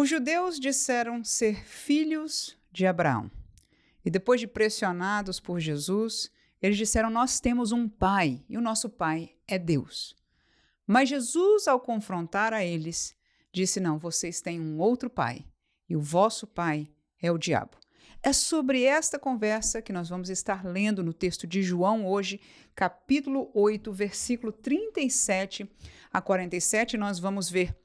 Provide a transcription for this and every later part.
Os judeus disseram ser filhos de Abraão. E depois de pressionados por Jesus, eles disseram: nós temos um pai e o nosso pai é Deus. Mas Jesus, ao confrontar a eles, disse: não, vocês têm um outro pai e o vosso pai é o diabo. É sobre esta conversa que nós vamos estar lendo no texto de João hoje, capítulo 8, versículo 37 a 47. Nós vamos ver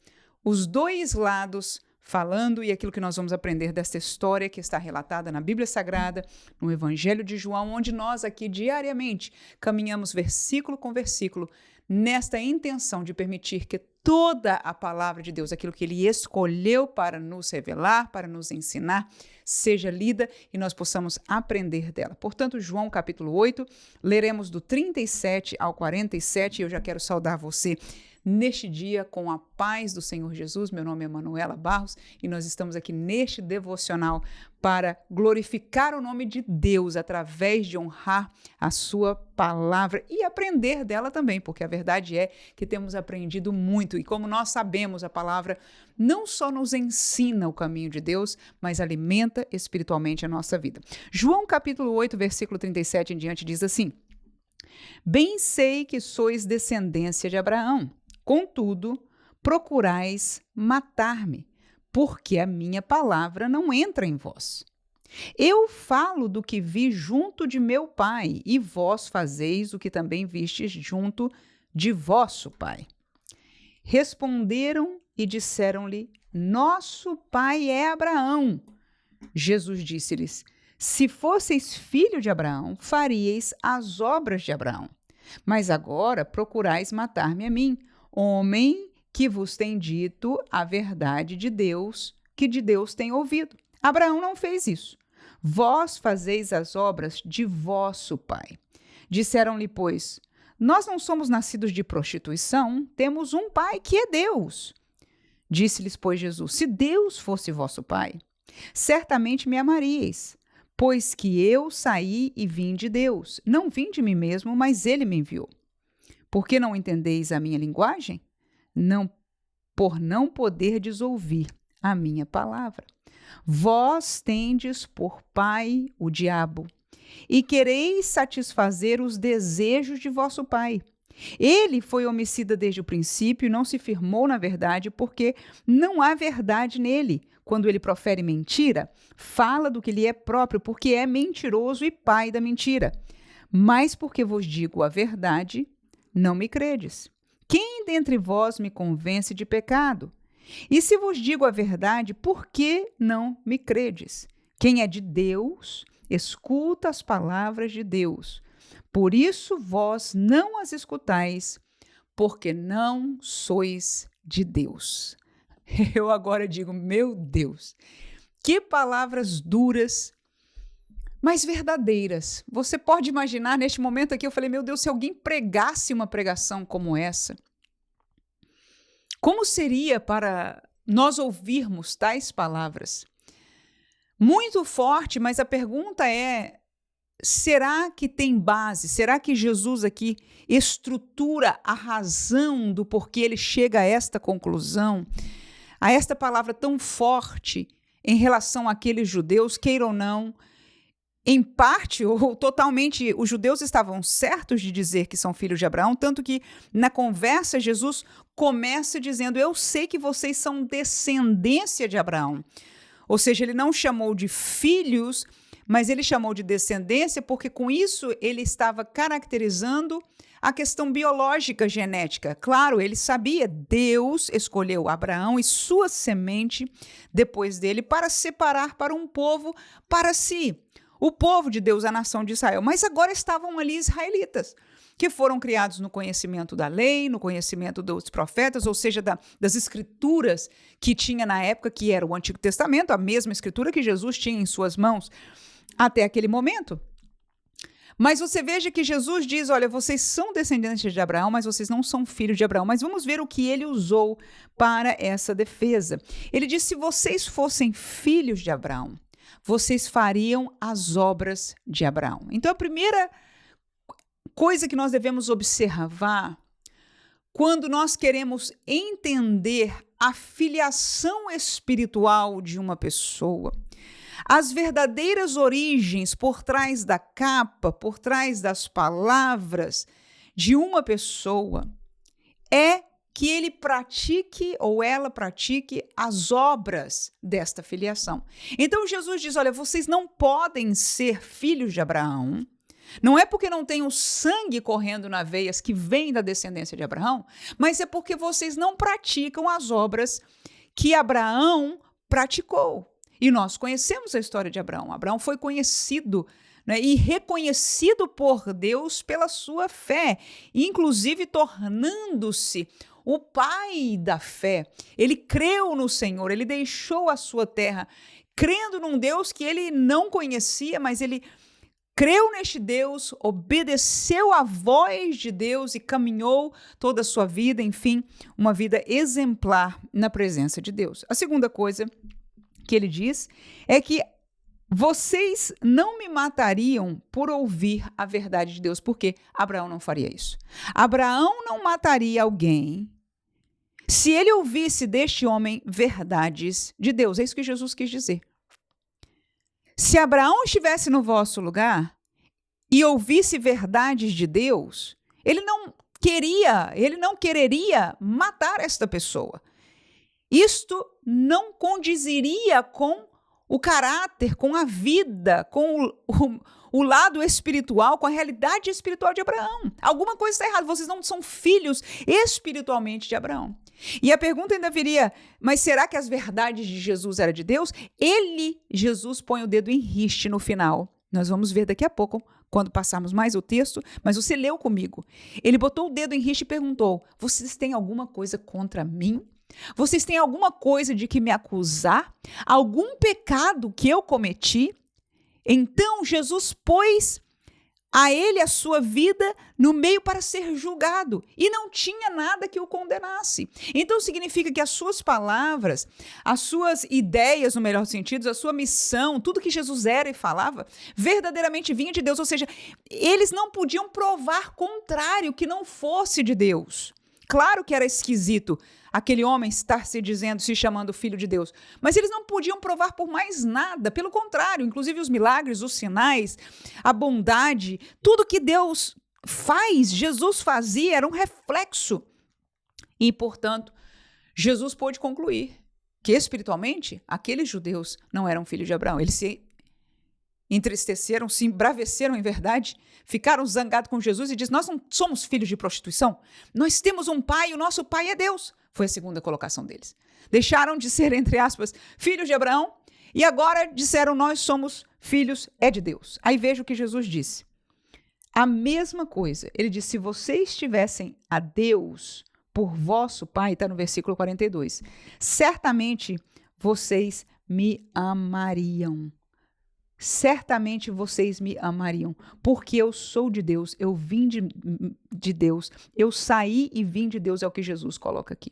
os dois lados falando e aquilo que nós vamos aprender desta história que está relatada na Bíblia Sagrada, no Evangelho de João, onde nós aqui diariamente caminhamos versículo com versículo nesta intenção de permitir que toda a palavra de Deus, aquilo que Ele escolheu para nos revelar, para nos ensinar, seja lida e nós possamos aprender dela. Portanto, João capítulo 8, leremos do 37 ao 47 e eu já quero saudar você neste dia com a paz do Senhor Jesus. Meu nome é Manuela Barros e nós estamos aqui neste devocional para glorificar o nome de Deus através de honrar a sua palavra e aprender dela também, porque a verdade é que temos aprendido muito e como nós sabemos, a palavra não só nos ensina o caminho de Deus, mas alimenta espiritualmente a nossa vida. João capítulo 8, versículo 37 em diante diz assim: bem sei que sois descendência de Abraão, contudo, procurais matar-me, porque a minha palavra não entra em vós. Eu falo do que vi junto de meu pai, e vós fazeis o que também vistes junto de vosso pai. Responderam e disseram-lhe: nosso pai é Abraão. Jesus disse-lhes: se fosseis filho de Abraão, faríeis as obras de Abraão. Mas agora procurais matar-me a mim, homem que vos tem dito a verdade de Deus, que de Deus tem ouvido. Abraão não fez isso. Vós fazeis as obras de vosso pai. Disseram-lhe, pois: nós não somos nascidos de prostituição, temos um pai que é Deus. Disse-lhes, pois, Jesus: se Deus fosse vosso pai, certamente me amaríeis, pois que eu saí e vim de Deus. Não vim de mim mesmo, mas ele me enviou. Por que não entendeis a minha linguagem? Não, por não poderdes ouvir a minha palavra. Vós tendes por pai o diabo, e quereis satisfazer os desejos de vosso pai. Ele foi homicida desde o princípio e não se firmou na verdade, porque não há verdade nele. Quando ele profere mentira, fala do que lhe é próprio, porque é mentiroso e pai da mentira. Mas porque vos digo a verdade, não me credes. Quem dentre vós me convence de pecado? E se vos digo a verdade, por que não me credes? Quem é de Deus, escuta as palavras de Deus. Por isso vós não as escutais, porque não sois de Deus. Eu agora digo, meu Deus, que palavras duras, mas verdadeiras. Você pode imaginar, neste momento aqui, eu falei, meu Deus, se alguém pregasse uma pregação como essa, como seria para nós ouvirmos tais palavras? Muito forte, mas a pergunta é: será que tem base? Será que Jesus aqui estrutura a razão do porquê ele chega a esta conclusão, a esta palavra tão forte em relação àqueles judeus, queiram ou não, em parte ou totalmente, os judeus estavam certos de dizer que são filhos de Abraão, tanto que na conversa Jesus começa dizendo: eu sei que vocês são descendência de Abraão. Ou seja, ele não chamou de filhos, mas ele chamou de descendência porque com isso ele estava caracterizando a questão biológica, genética. Claro, ele sabia, Deus escolheu Abraão e sua semente depois dele para separar para um povo para si. O povo de Deus, a nação de Israel. Mas agora estavam ali israelitas, que foram criados no conhecimento da lei, no conhecimento dos profetas, ou seja, das escrituras que tinha na época, que era o Antigo Testamento, a mesma escritura que Jesus tinha em suas mãos até aquele momento. Mas você veja que Jesus diz, olha, vocês são descendentes de Abraão, mas vocês não são filhos de Abraão. Mas vamos ver o que ele usou para essa defesa. Ele disse, se vocês fossem filhos de Abraão, vocês fariam as obras de Abraão. Então, a primeira coisa que nós devemos observar quando nós queremos entender a filiação espiritual de uma pessoa, as verdadeiras origens por trás da capa, por trás das palavras de uma pessoa, é que ele pratique ou ela pratique as obras desta filiação. Então Jesus diz, olha, vocês não podem ser filhos de Abraão, não é porque não tem o sangue correndo nas veias que vem da descendência de Abraão, mas é porque vocês não praticam as obras que Abraão praticou. E nós conhecemos a história de Abraão. Abraão foi conhecido, né, e reconhecido por Deus pela sua fé, inclusive tornando-se o pai da fé. Ele creu no Senhor, ele deixou a sua terra, crendo num Deus que ele não conhecia, mas ele creu neste Deus, obedeceu à voz de Deus e caminhou toda a sua vida, enfim, uma vida exemplar na presença de Deus. A segunda coisa que ele diz é que vocês não me matariam por ouvir a verdade de Deus, porque Abraão não faria isso. Abraão não mataria alguém se ele ouvisse deste homem verdades de Deus. É isso que Jesus quis dizer. Se Abraão estivesse no vosso lugar e ouvisse verdades de Deus, ele não quereria matar esta pessoa. Isto não condiziria com o caráter, com a vida, com o lado espiritual, com a realidade espiritual de Abraão. Alguma coisa está errada, vocês não são filhos espiritualmente de Abraão. E a pergunta ainda viria, mas será que as verdades de Jesus eram de Deus? Jesus, põe o dedo em riste no final. Nós vamos ver daqui a pouco, quando passarmos mais o texto, mas você leu comigo. Ele botou o dedo em riste e perguntou, vocês têm alguma coisa contra mim? Vocês têm alguma coisa de que me acusar? Algum pecado que eu cometi? Então Jesus pôs a ele a sua vida no meio para ser julgado e não tinha nada que o condenasse. Então significa que as suas palavras, as suas ideias, no melhor sentido, a sua missão, tudo que Jesus era e falava, verdadeiramente vinha de Deus. Ou seja, eles não podiam provar contrário que não fosse de Deus. Claro que era esquisito aquele homem estar se chamando filho de Deus. Mas eles não podiam provar por mais nada, pelo contrário, inclusive os milagres, os sinais, a bondade, tudo que Deus faz, Jesus fazia, era um reflexo. E, portanto, Jesus pôde concluir que espiritualmente aqueles judeus não eram filhos de Abraão. Eles se entristeceram, se embraveceram em verdade, ficaram zangados com Jesus e dizem, nós não somos filhos de prostituição, nós temos um pai e o nosso pai é Deus. Foi a segunda colocação deles. Deixaram de ser, entre aspas, filhos de Abraão e agora disseram, nós somos filhos de Deus. Aí veja o que Jesus disse. A mesma coisa, ele disse, se vocês tivessem a Deus por vosso pai, está no versículo 42, certamente vocês me amariam. Certamente vocês me amariam, porque eu sou de Deus, eu vim de Deus, eu saí e vim de Deus, é o que Jesus coloca aqui.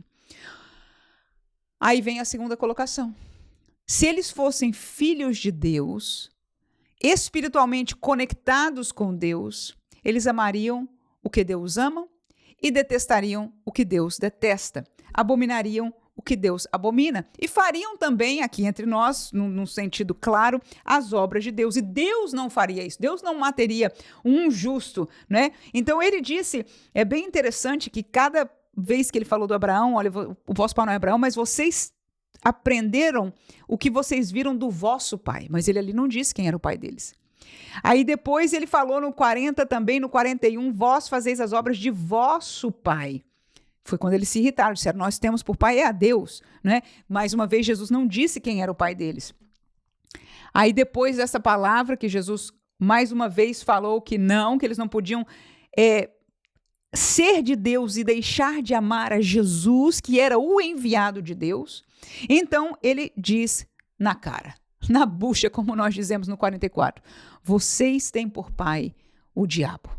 Aí vem a segunda colocação. Se eles fossem filhos de Deus, espiritualmente conectados com Deus, eles amariam o que Deus ama e detestariam o que Deus detesta, abominariam o que Deus abomina e fariam também aqui entre nós, num sentido claro, as obras de Deus. E Deus não faria isso, Deus não mataria um justo, né? Então ele disse, é bem interessante que cada vez que ele falou do Abraão, olha, o vosso pai não é Abraão, mas vocês aprenderam o que vocês viram do vosso pai, mas ele ali não disse quem era o pai deles. Aí depois ele falou no 40 também, no 41, vós fazeis as obras de vosso pai. Foi quando eles se irritaram, disseram, nós temos por pai a Deus, né? Mais uma vez, Jesus não disse quem era o pai deles. Aí depois dessa palavra que Jesus mais uma vez falou que eles não podiam ser de Deus e deixar de amar a Jesus, que era o enviado de Deus, então ele diz na cara, na bucha, como nós dizemos no 44, vocês têm por pai o diabo.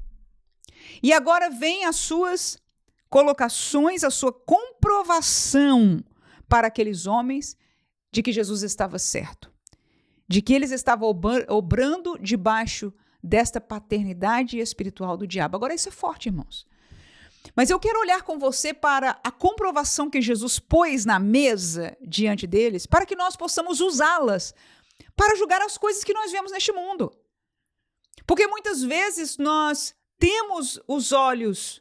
E agora vem as suas colocações, a sua comprovação para aqueles homens de que Jesus estava certo, de que eles estavam obrando debaixo desta paternidade espiritual do diabo. Agora isso é forte, irmãos. Mas eu quero olhar com você para a comprovação que Jesus pôs na mesa diante deles, para que nós possamos usá-las para julgar as coisas que nós vemos neste mundo. Porque muitas vezes nós temos os olhos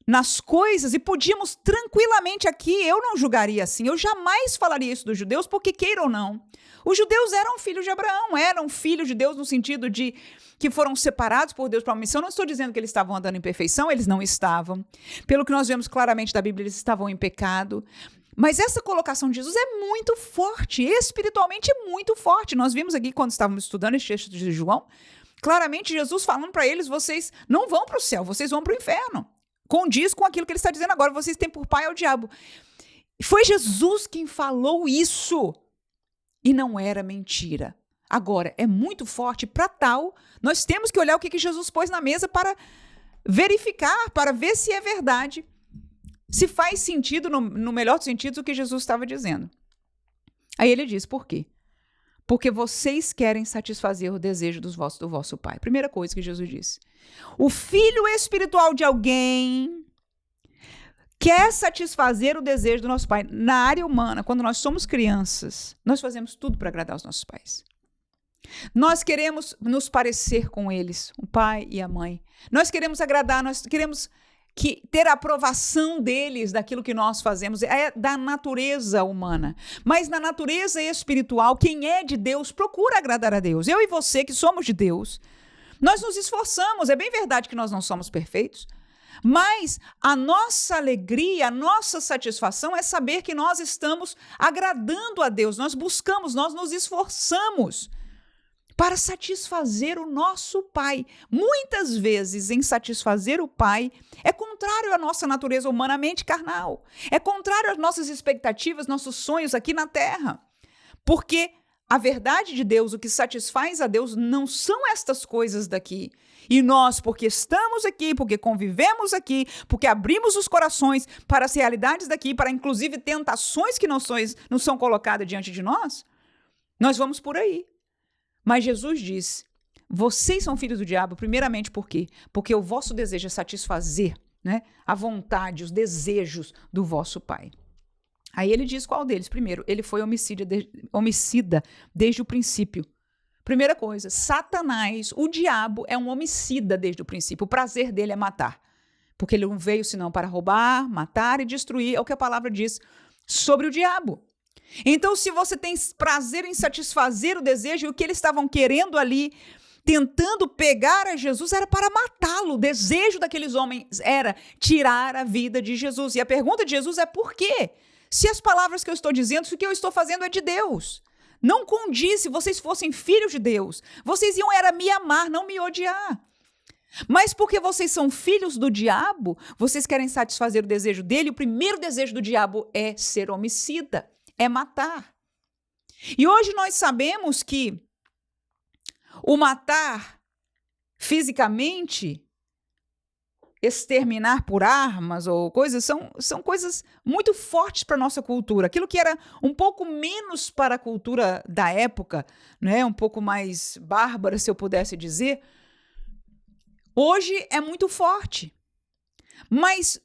nas coisas e podíamos tranquilamente aqui, eu não julgaria assim, eu jamais falaria isso dos judeus, porque queira ou não, os judeus eram filhos de Abraão, eram filhos de Deus no sentido de que foram separados por Deus para uma missão. Não estou dizendo que eles estavam andando em perfeição, eles não estavam. Pelo que nós vemos claramente da Bíblia, eles estavam em pecado. Mas essa colocação de Jesus é muito forte, espiritualmente muito forte. Nós vimos aqui, quando estávamos estudando esse texto de João, claramente Jesus falando para eles, vocês não vão para o céu, vocês vão para o inferno. Condiz com aquilo que ele está dizendo agora, vocês têm por pai ao diabo. Foi Jesus quem falou isso. E não era mentira. Agora, é muito forte para tal, nós temos que olhar o que Jesus pôs na mesa para verificar, para ver se é verdade, se faz sentido, no melhor dos sentidos, o que Jesus estava dizendo. Aí ele diz, por quê? Porque vocês querem satisfazer o desejo do vosso pai. Primeira coisa que Jesus disse. O filho espiritual de alguém quer satisfazer o desejo do nosso pai. Na área humana, quando nós somos crianças, nós fazemos tudo para agradar os nossos pais. Nós queremos nos parecer com eles, o pai e a mãe. Nós queremos agradar, nós queremos ter a aprovação deles daquilo que nós fazemos. É da natureza humana. Mas na natureza espiritual, quem é de Deus procura agradar a Deus. Eu e você que somos de Deus, nós nos esforçamos. É bem verdade que nós não somos perfeitos, mas a nossa alegria, a nossa satisfação é saber que nós estamos agradando a Deus. Nós buscamos, nós nos esforçamos para satisfazer o nosso pai. Muitas vezes, em satisfazer o pai, é contrário à nossa natureza humanamente carnal. É contrário às nossas expectativas, nossos sonhos aqui na terra. Porque a verdade de Deus, o que satisfaz a Deus, não são estas coisas daqui. E nós, porque estamos aqui, porque convivemos aqui, porque abrimos os corações para as realidades daqui, para inclusive tentações que não são colocadas diante de nós, nós vamos por aí. Mas Jesus diz, vocês são filhos do diabo, primeiramente por quê? Porque o vosso desejo é satisfazer, né, a vontade, os desejos do vosso pai. Aí ele diz qual deles? Primeiro, ele foi homicida desde o princípio. Primeira coisa, Satanás, o diabo, é um homicida desde o princípio. O prazer dele é matar. Porque ele não veio senão para roubar, matar e destruir. É o que a palavra diz sobre o diabo. Então, se você tem prazer em satisfazer o desejo, e o que eles estavam querendo ali, tentando pegar a Jesus, era para matá-lo. O desejo daqueles homens era tirar a vida de Jesus. E a pergunta de Jesus é por quê? Se as palavras que eu estou dizendo, se o que eu estou fazendo é de Deus. Não condiz, se vocês fossem filhos de Deus. Vocês iam era me amar, não me odiar. Mas porque vocês são filhos do diabo, vocês querem satisfazer o desejo dele. O primeiro desejo do diabo é ser homicida. É matar. E hoje nós sabemos que o matar fisicamente, exterminar por armas ou coisas, são coisas muito fortes para a nossa cultura. Aquilo que era um pouco menos para a cultura da época, né? Um pouco mais bárbara, se eu pudesse dizer, hoje é muito forte. Mas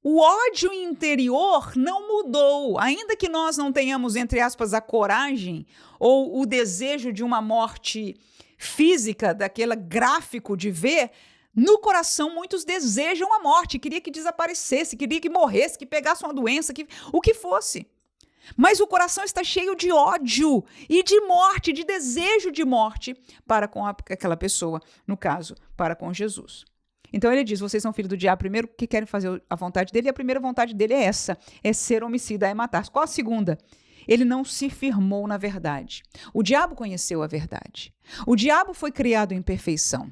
o ódio interior não mudou. Ainda que nós não tenhamos, entre aspas, a coragem ou o desejo de uma morte física, daquele gráfico de ver, no coração muitos desejam a morte, queria que desaparecesse, queria que morresse, que pegasse uma doença, o que fosse. Mas o coração está cheio de ódio e de morte, de desejo de morte para com aquela pessoa, no caso, para com Jesus. Então ele diz, vocês são filhos do diabo, primeiro que querem fazer a vontade dele, e a primeira vontade dele é essa, é ser homicida, é matar. Qual a segunda? Ele não se firmou na verdade. O diabo conheceu a verdade. O diabo foi criado em perfeição,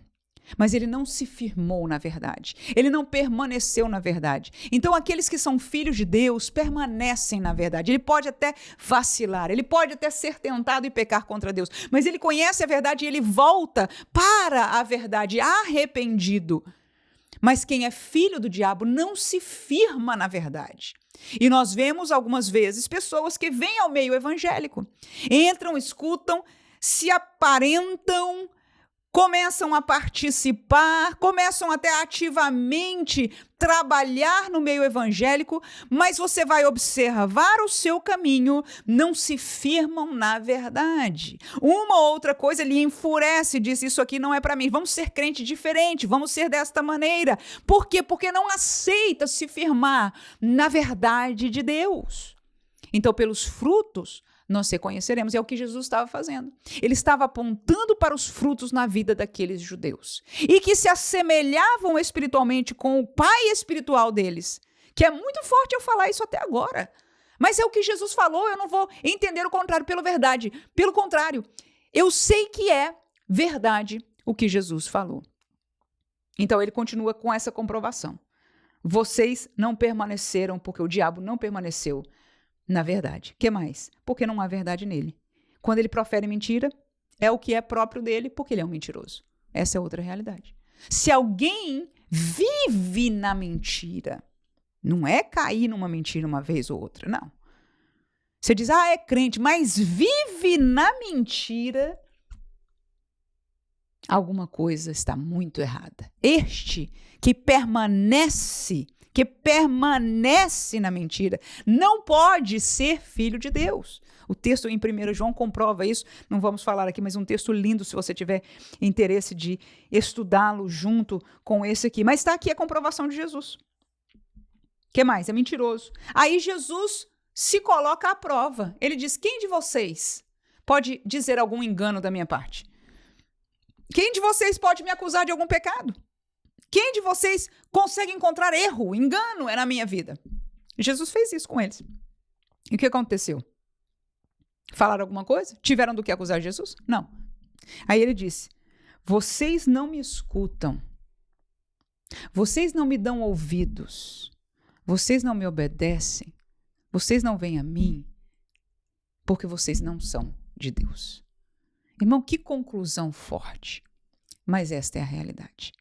mas ele não se firmou na verdade. Ele não permaneceu na verdade. Então aqueles que são filhos de Deus permanecem na verdade. Ele pode até vacilar, ele pode até ser tentado e pecar contra Deus, mas ele conhece a verdade e ele volta para a verdade arrependido. Mas quem é filho do diabo não se firma na verdade. E nós vemos algumas vezes pessoas que vêm ao meio evangélico, entram, escutam, se aparentam, começam a participar, começam até ativamente trabalhar no meio evangélico, mas você vai observar o seu caminho, não se firmam na verdade. Uma ou outra coisa lhe enfurece, diz: isso aqui não é para mim, vamos ser crente diferente, vamos ser desta maneira. Por quê? Porque não aceita se firmar na verdade de Deus. Então, pelos frutos, nós reconheceremos. É o que Jesus estava fazendo. Ele estava apontando para os frutos na vida daqueles judeus. E que se assemelhavam espiritualmente com o pai espiritual deles. Que é muito forte eu falar isso até agora. Mas é o que Jesus falou, eu não vou entender o contrário pela verdade. Pelo contrário, eu sei que é verdade o que Jesus falou. Então ele continua com essa comprovação. Vocês não permaneceram, porque o diabo não permaneceu na verdade. Que mais? Porque não há verdade nele. Quando ele profere mentira, é o que é próprio dele, porque ele é um mentiroso. Essa é outra realidade. Se alguém vive na mentira, não é cair numa mentira uma vez ou outra, não. Você diz: é crente, mas vive na mentira, alguma coisa está muito errada. Este que permanece na mentira, não pode ser filho de Deus. O texto em 1 João comprova isso, não vamos falar aqui, mas um texto lindo, se você tiver interesse de estudá-lo junto com esse aqui. Mas está aqui a comprovação de Jesus. O que mais? É mentiroso. Aí Jesus se coloca à prova. Ele diz: quem de vocês pode dizer algum engano da minha parte? Quem de vocês pode me acusar de algum pecado? Quem de vocês consegue encontrar erro, engano na minha vida? Jesus fez isso com eles. E o que aconteceu? Falaram alguma coisa? Tiveram do que acusar Jesus? Não. Aí ele disse: vocês não me escutam. Vocês não me dão ouvidos. Vocês não me obedecem. Vocês não vêm a mim porque vocês não são de Deus. Irmão, que conclusão forte. Mas esta é a realidade.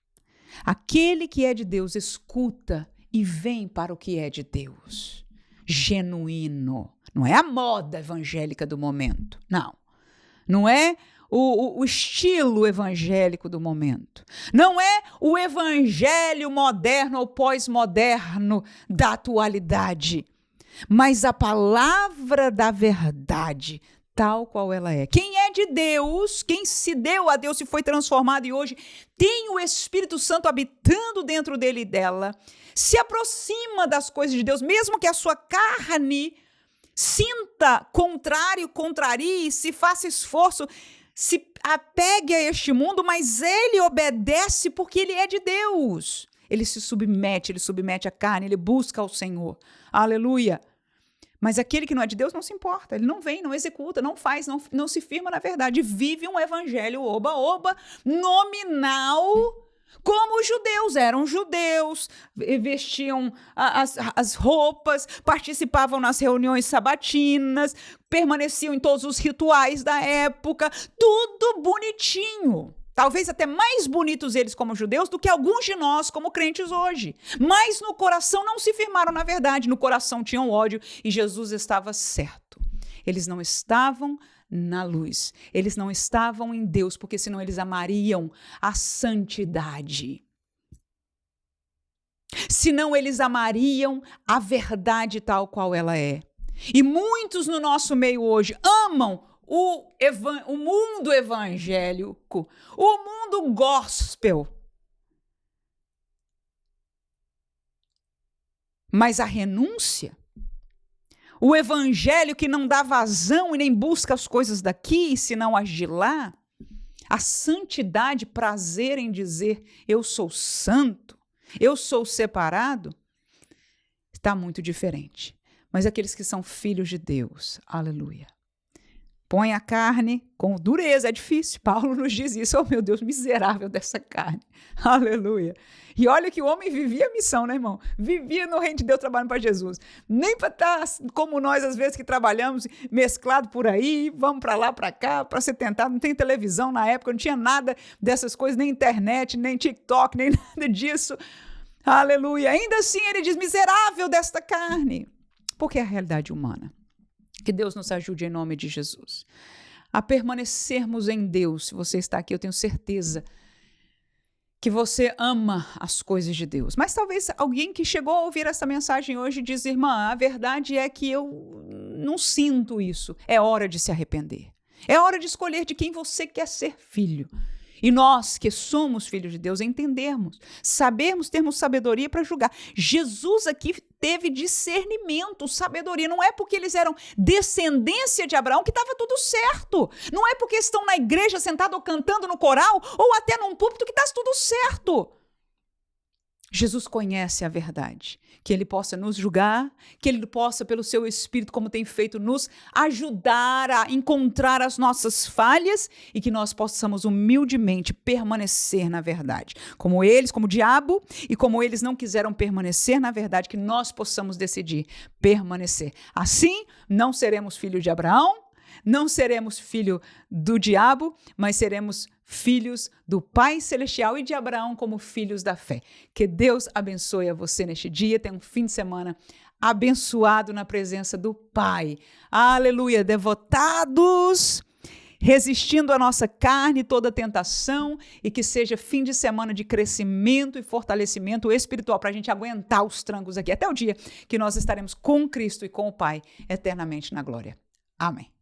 Aquele que é de Deus escuta e vem para o que é de Deus. Genuíno. Não é a moda evangélica do momento. Não. Não é o estilo evangélico do momento. Não é o evangelho moderno ou pós-moderno da atualidade. Mas a palavra da verdade, tal qual ela é. Quem é de Deus, quem se deu a Deus e foi transformado e hoje tem o Espírito Santo habitando dentro dele e dela, se aproxima das coisas de Deus, mesmo que a sua carne sinta contrário, contrarie, se faça esforço, se apegue a este mundo, mas ele obedece porque ele é de Deus. Ele se submete à carne, ele busca ao Senhor. Aleluia. Mas aquele que não é de Deus não se importa, ele não vem, não executa, não faz, não se firma na verdade, vive um evangelho oba-oba, nominal, como os judeus, eram judeus, vestiam as roupas, participavam nas reuniões sabatinas, permaneciam em todos os rituais da época, tudo bonitinho. Talvez até mais bonitos eles como judeus do que alguns de nós como crentes hoje. Mas no coração não se firmaram na verdade, no coração tinham ódio e Jesus estava certo. Eles não estavam na luz, eles não estavam em Deus, porque senão eles amariam a santidade. Senão eles amariam a verdade tal qual ela é. E muitos no nosso meio hoje amam o mundo evangélico, o mundo gospel. Mas a renúncia, o evangelho que não dá vazão e nem busca as coisas daqui, senão as de lá, a santidade, prazer em dizer eu sou santo, eu sou separado, está muito diferente. Mas aqueles que são filhos de Deus, aleluia, põe a carne com dureza, é difícil. Paulo nos diz isso, oh meu Deus, miserável dessa carne. Aleluia. E olha que o homem vivia a missão, né, irmão? Vivia no reino de Deus trabalhando para Jesus. Nem para estar como nós, às vezes, que trabalhamos mesclado por aí, vamos para lá, para cá, para ser tentado. Não tem televisão na época, não tinha nada dessas coisas, nem internet, nem TikTok, nem nada disso. Aleluia. Ainda assim, ele diz, miserável desta carne. Porque é a realidade humana. Que Deus nos ajude em nome de Jesus. a permanecermos em Deus. Se você está aqui, eu tenho certeza que você ama as coisas de Deus. Mas talvez alguém que chegou a ouvir essa mensagem hoje diz, irmã, a verdade é que eu não sinto isso. É hora de se arrepender. É hora de escolher de quem você quer ser filho. E nós que somos filhos de Deus entendermos, sabermos, termos sabedoria para julgar. Jesus aqui teve discernimento, sabedoria. Não é porque eles eram descendência de Abraão que estava tudo certo. Não é porque estão na igreja sentados ou cantando no coral ou até num púlpito que está tudo certo. Jesus conhece a verdade, que ele possa nos julgar, que ele possa, pelo seu Espírito, como tem feito, nos ajudar a encontrar as nossas falhas e que nós possamos humildemente permanecer na verdade. Como eles, como o diabo, e como eles não quiseram permanecer na verdade, que nós possamos decidir permanecer. Assim, não seremos filhos de Abraão, não seremos filho do diabo, mas seremos filhos do Pai Celestial e de Abraão como filhos da fé. Que Deus abençoe a você neste dia. Tenha um fim de semana abençoado na presença do Pai. Aleluia! Devotados, resistindo à nossa carne, toda tentação, e que seja fim de semana de crescimento e fortalecimento espiritual para a gente aguentar os trancos aqui até o dia que nós estaremos com Cristo e com o Pai eternamente na glória. Amém.